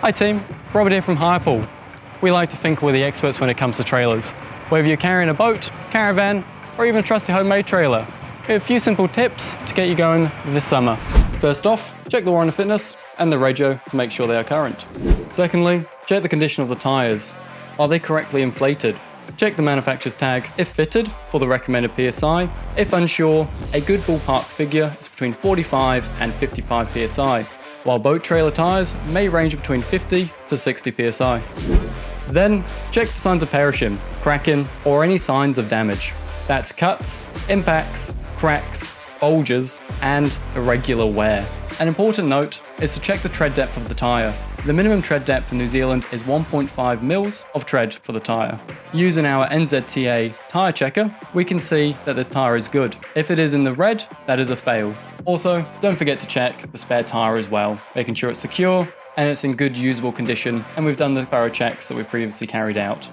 Hi team, Robert here from Hirepool. We like to think we're the experts when it comes to trailers. Whether you're carrying a boat, caravan, or even a trusty homemade trailer, we have a few simple tips to get you going this summer. First off, check the Warrant fitness and the rego to make sure they are current. Secondly, check the condition of the tyres. Are they correctly inflated? Check the manufacturer's tag if fitted for the recommended PSI. If unsure, a good ballpark figure is between 45 and 55 PSI, while boat trailer tyres may range between 50 to 60 PSI. Then, check for signs of perishing, cracking, or any signs of damage. That's cuts, impacts, cracks, bulges, and irregular wear. An important note is to check the tread depth of the tyre. The minimum tread depth in New Zealand is 1.5 mils of tread for the tyre. Using our NZTA tyre checker, we can see that this tyre is good. If it is in the red, that is a fail. Also, don't forget to check the spare tyre as well, making sure it's secure and it's in good usable condition, and we've done the thorough checks that we've previously carried out.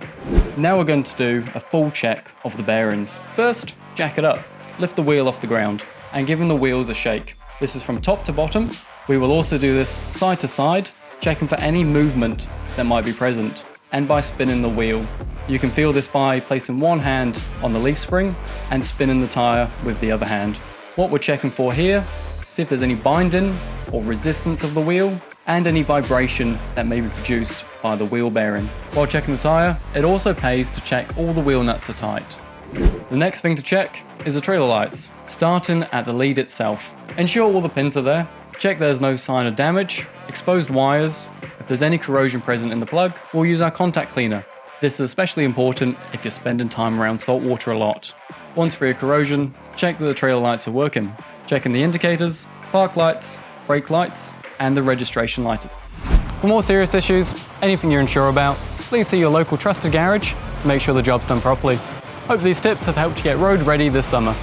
Now we're going to do a full check of the bearings. First, jack it up, lift the wheel off the ground, and give the wheels a shake. This is from top to bottom. We will also do this side to side, checking for any movement that might be present, and by spinning the wheel. You can feel this by placing one hand on the leaf spring and spinning the tyre with the other hand. What we're checking for here, see if there's any binding or resistance of the wheel, and any vibration that may be produced by the wheel bearing. While checking the tyre, it also pays to check all the wheel nuts are tight. The next thing to check is the trailer lights, starting at the lead itself. Ensure all the pins are there, check there's no sign of damage, exposed wires. If there's any corrosion present in the plug, we'll use our contact cleaner. This is especially important if you're spending time around salt water a lot. Once free of corrosion, check that the trailer lights are working. Checking the indicators, park lights, brake lights, and the registration light. For more serious issues, anything you're unsure about, please see your local trusted garage to make sure the job's done properly. Hope these tips have helped you get road ready this summer.